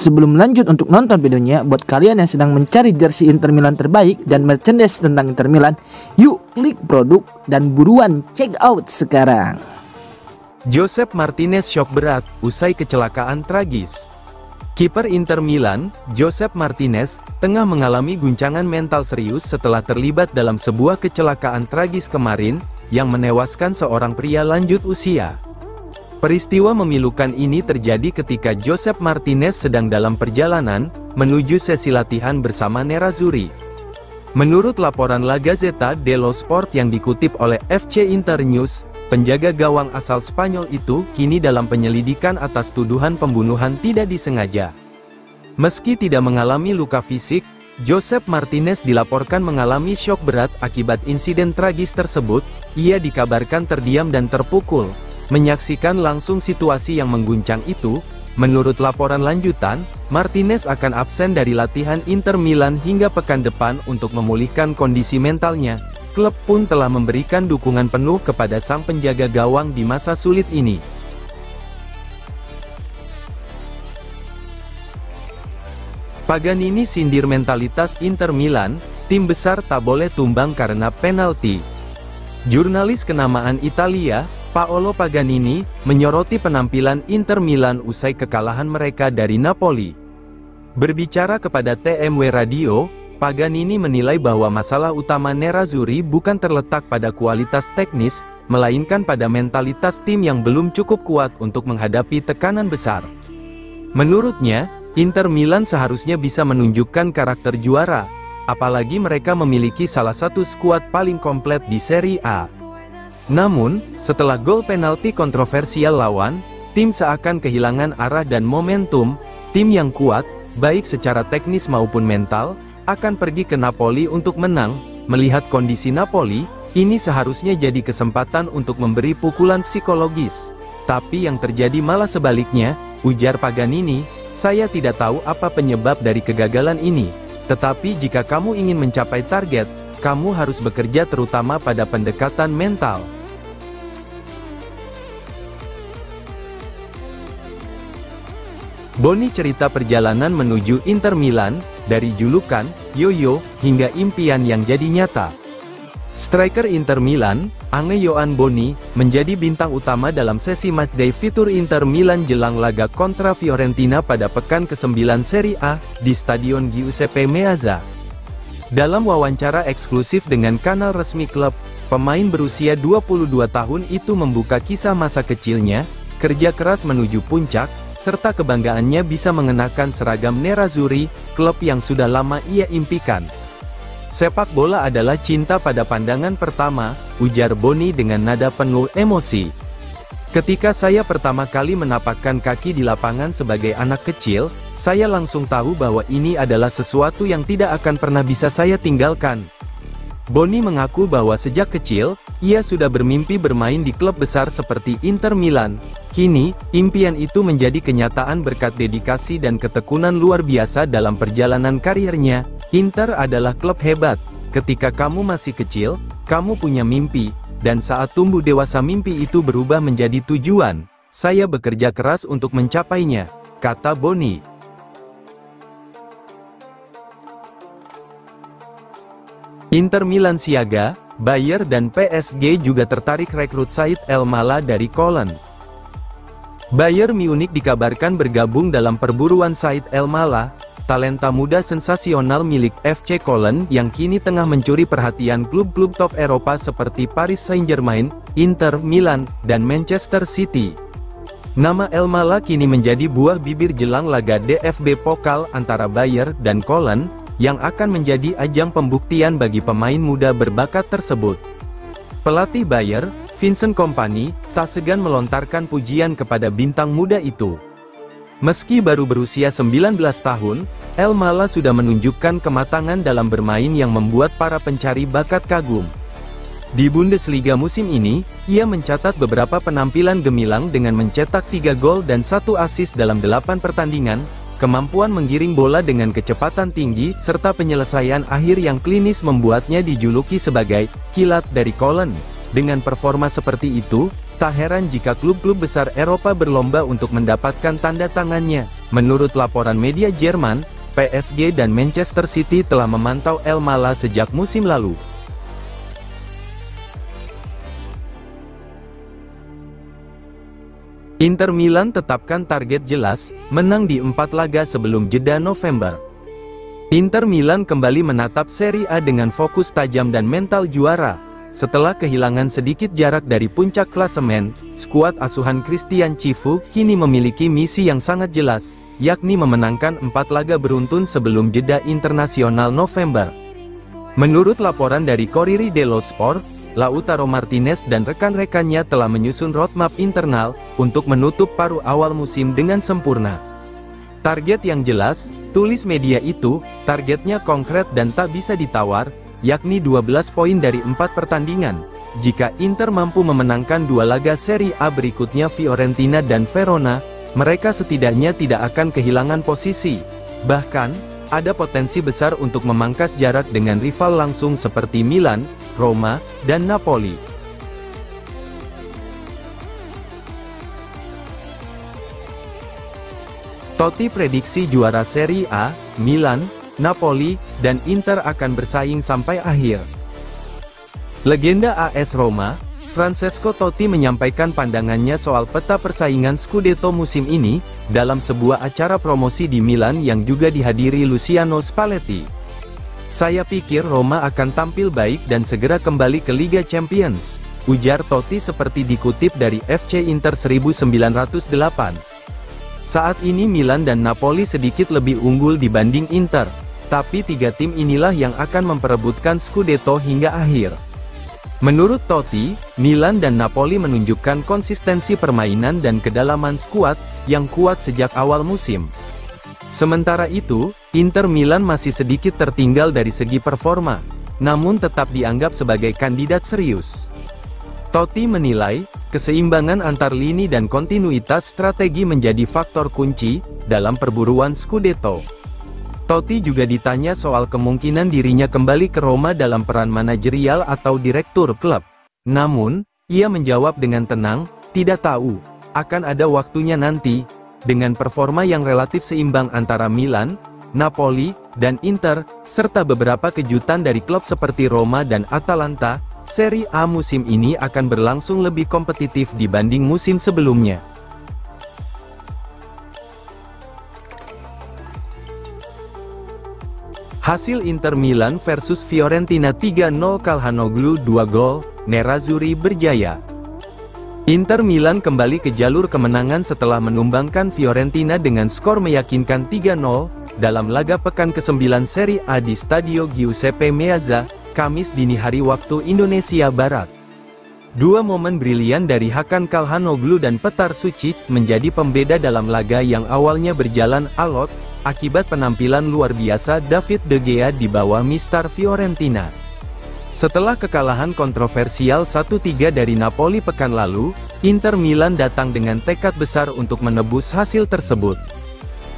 Sebelum lanjut untuk nonton videonya, buat kalian yang sedang mencari jersey Inter Milan terbaik dan merchandise tentang Inter Milan, yuk klik produk dan buruan check out sekarang. Josep Martinez syok berat usai kecelakaan tragis. Kiper Inter Milan, Josep Martinez, tengah mengalami guncangan mental serius setelah terlibat dalam sebuah kecelakaan tragis kemarin, yang menewaskan seorang pria lanjut usia. Peristiwa memilukan ini terjadi ketika Josep Martinez sedang dalam perjalanan, menuju sesi latihan bersama Nerazzurri. Menurut laporan La Gazzetta dello Sport yang dikutip oleh FC Internews, penjaga gawang asal Spanyol itu kini dalam penyelidikan atas tuduhan pembunuhan tidak disengaja. Meski tidak mengalami luka fisik, Josep Martinez dilaporkan mengalami syok berat akibat insiden tragis tersebut. Ia dikabarkan terdiam dan terpukul, menyaksikan langsung situasi yang mengguncang itu. Menurut laporan lanjutan, Martinez akan absen dari latihan Inter Milan hingga pekan depan untuk memulihkan kondisi mentalnya. Klub pun telah memberikan dukungan penuh kepada sang penjaga gawang di masa sulit ini. Paganini sindir mentalitas Inter Milan, tim besar tak boleh tumbang karena penalti. Jurnalis kenamaan Italia, Paolo Paganini, menyoroti penampilan Inter Milan usai kekalahan mereka dari Napoli. Berbicara kepada TMW Radio, Paganini menilai bahwa masalah utama Nerazzurri bukan terletak pada kualitas teknis, melainkan pada mentalitas tim yang belum cukup kuat untuk menghadapi tekanan besar. Menurutnya, Inter Milan seharusnya bisa menunjukkan karakter juara, apalagi mereka memiliki salah satu skuad paling komplit di Serie A. Namun, setelah gol penalti kontroversial lawan, tim seakan kehilangan arah dan momentum. Tim yang kuat, baik secara teknis maupun mental, akan pergi ke Napoli untuk menang. Melihat kondisi Napoli, ini seharusnya jadi kesempatan untuk memberi pukulan psikologis. Tapi yang terjadi malah sebaliknya, ujar Paganini. Saya tidak tahu apa penyebab dari kegagalan ini. Tetapi jika kamu ingin mencapai target, kamu harus bekerja terutama pada pendekatan mental. Boni cerita perjalanan menuju Inter Milan, dari julukan Yoyo hingga impian yang jadi nyata. Striker Inter Milan, Ange Yohan Boni, menjadi bintang utama dalam sesi matchday fitur Inter Milan jelang laga kontra Fiorentina pada pekan ke-9 Serie A, di Stadion Giuseppe Meazza. Dalam wawancara eksklusif dengan kanal resmi klub, pemain berusia 22 tahun itu membuka kisah masa kecilnya, kerja keras menuju puncak, serta kebanggaannya bisa mengenakan seragam Nerazzurri, klub yang sudah lama ia impikan. Sepak bola adalah cinta pada pandangan pertama, ujar Boni dengan nada penuh emosi. Ketika saya pertama kali menapakkan kaki di lapangan sebagai anak kecil, saya langsung tahu bahwa ini adalah sesuatu yang tidak akan pernah bisa saya tinggalkan. Boni mengaku bahwa sejak kecil, ia sudah bermimpi bermain di klub besar seperti Inter Milan. Kini, impian itu menjadi kenyataan berkat dedikasi dan ketekunan luar biasa dalam perjalanan karirnya. Inter adalah klub hebat. Ketika kamu masih kecil, kamu punya mimpi, dan saat tumbuh dewasa mimpi itu berubah menjadi tujuan. Saya bekerja keras untuk mencapainya, kata Boni. Inter Milan siaga, Bayer dan PSG juga tertarik rekrut Said Elmalah dari Köln. Bayern Munich dikabarkan bergabung dalam perburuan Said Elmalah, talenta muda sensasional milik FC Köln yang kini tengah mencuri perhatian klub-klub top Eropa seperti Paris Saint-Germain, Inter Milan, dan Manchester City. Nama Elmalah kini menjadi buah bibir jelang laga DFB Pokal antara Bayern dan Köln, yang akan menjadi ajang pembuktian bagi pemain muda berbakat tersebut. Pelatih Bayern, Vincent Kompany, tak segan melontarkan pujian kepada bintang muda itu. Meski baru berusia 19 tahun, Elmalah sudah menunjukkan kematangan dalam bermain yang membuat para pencari bakat kagum. Di Bundesliga musim ini, ia mencatat beberapa penampilan gemilang dengan mencetak 3 gol dan 1 assist dalam 8 pertandingan, kemampuan menggiring bola dengan kecepatan tinggi, serta penyelesaian akhir yang klinis membuatnya dijuluki sebagai kilat dari Köln. Dengan performa seperti itu, tak heran jika klub-klub besar Eropa berlomba untuk mendapatkan tanda tangannya. Menurut laporan media Jerman, PSG dan Manchester City telah memantau El Mala sejak musim lalu. Inter Milan tetapkan target jelas, menang di 4 laga sebelum jeda November. Inter Milan kembali menatap Serie A dengan fokus tajam dan mental juara. Setelah kehilangan sedikit jarak dari puncak klasemen, skuad asuhan Christian Cifu kini memiliki misi yang sangat jelas, yakni memenangkan 4 laga beruntun sebelum jeda internasional November. Menurut laporan dari Corriere dello Sport, Lautaro Martinez dan rekan-rekannya telah menyusun roadmap internal untuk menutup paruh awal musim dengan sempurna. Target yang jelas, tulis media itu, targetnya konkret dan tak bisa ditawar, yakni 12 poin dari 4 pertandingan. Jika Inter mampu memenangkan 2 laga Serie A berikutnya Fiorentina dan Verona, mereka setidaknya tidak akan kehilangan posisi. Bahkan, ada potensi besar untuk memangkas jarak dengan rival langsung seperti Milan, Roma, dan Napoli. Totti prediksi juara Serie A, Milan, Napoli, dan Inter akan bersaing sampai akhir. Legenda AS Roma, Francesco Totti menyampaikan pandangannya soal peta persaingan Scudetto musim ini, dalam sebuah acara promosi di Milan yang juga dihadiri Luciano Spalletti. "Saya pikir Roma akan tampil baik dan segera kembali ke Liga Champions," ujar Totti seperti dikutip dari FC Inter 1908. Saat ini Milan dan Napoli sedikit lebih unggul dibanding Inter, tapi 3 tim inilah yang akan memperebutkan Scudetto hingga akhir. Menurut Totti, Milan dan Napoli menunjukkan konsistensi permainan dan kedalaman skuad yang kuat sejak awal musim. Sementara itu, Inter Milan masih sedikit tertinggal dari segi performa, namun tetap dianggap sebagai kandidat serius. Totti menilai, keseimbangan antar lini dan kontinuitas strategi menjadi faktor kunci dalam perburuan Scudetto. Totti juga ditanya soal kemungkinan dirinya kembali ke Roma dalam peran manajerial atau direktur klub. Namun, ia menjawab dengan tenang, "Tidak tahu, akan ada waktunya nanti." Dengan performa yang relatif seimbang antara Milan, Napoli, dan Inter, serta beberapa kejutan dari klub seperti Roma dan Atalanta, Serie A musim ini akan berlangsung lebih kompetitif dibanding musim sebelumnya. Hasil Inter Milan versus Fiorentina 3-0 Calhanoglu 2 gol, Nerazzurri berjaya. Inter Milan kembali ke jalur kemenangan setelah menumbangkan Fiorentina dengan skor meyakinkan 3-0, dalam laga pekan ke-9 Serie A di Stadio Giuseppe Meazza, Kamis dini hari waktu Indonesia Barat. 2 momen brilian dari Hakan Calhanoglu dan Petar Sucic menjadi pembeda dalam laga yang awalnya berjalan alot, akibat penampilan luar biasa David De Gea di bawah Mister Fiorentina. Setelah kekalahan kontroversial 1-3 dari Napoli pekan lalu, Inter Milan datang dengan tekad besar untuk menebus hasil tersebut.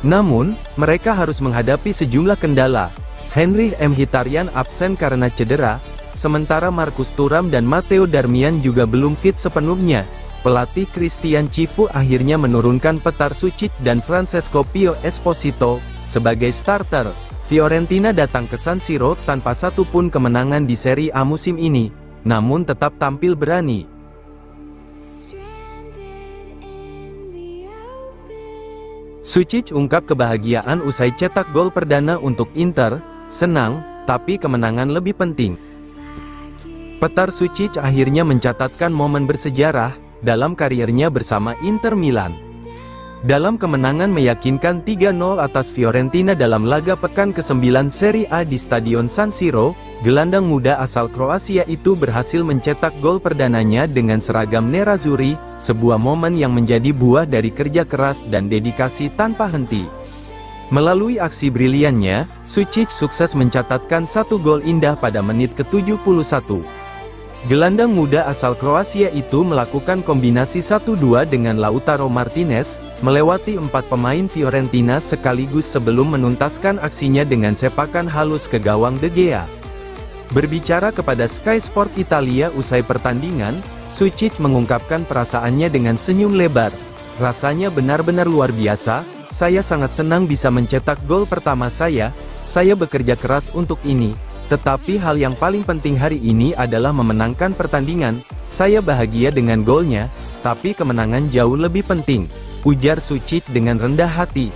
Namun, mereka harus menghadapi sejumlah kendala. Henry Mkhitaryan absen karena cedera, sementara Marcus Thuram dan Matteo Darmian juga belum fit sepenuhnya. Pelatih Christian Cifu akhirnya menurunkan Petar Sucic dan Francesco Pio Esposito sebagai starter. Fiorentina datang ke San Siro tanpa satupun kemenangan di Serie A musim ini, namun tetap tampil berani. Sucic ungkap kebahagiaan usai cetak gol perdana untuk Inter, "Senang, tapi kemenangan lebih penting." Petar Sucic akhirnya mencatatkan momen bersejarah dalam kariernya bersama Inter Milan. Dalam kemenangan meyakinkan 3-0 atas Fiorentina dalam laga pekan ke-9 Serie A di Stadion San Siro, gelandang muda asal Kroasia itu berhasil mencetak gol perdananya dengan seragam Nerazzurri, sebuah momen yang menjadi buah dari kerja keras dan dedikasi tanpa henti. Melalui aksi briliannya, Sucic sukses mencatatkan 1 gol indah pada menit ke-71. Gelandang muda asal Kroasia itu melakukan kombinasi 1-2 dengan Lautaro Martinez, melewati 4 pemain Fiorentina sekaligus sebelum menuntaskan aksinya dengan sepakan halus ke gawang De Gea. Berbicara kepada Sky Sport Italia usai pertandingan, Sucic mengungkapkan perasaannya dengan senyum lebar. "Rasanya benar-benar luar biasa, saya sangat senang bisa mencetak gol pertama saya bekerja keras untuk ini. Tetapi hal yang paling penting hari ini adalah memenangkan pertandingan. Saya bahagia dengan golnya, tapi kemenangan jauh lebih penting," ujar Sucic dengan rendah hati.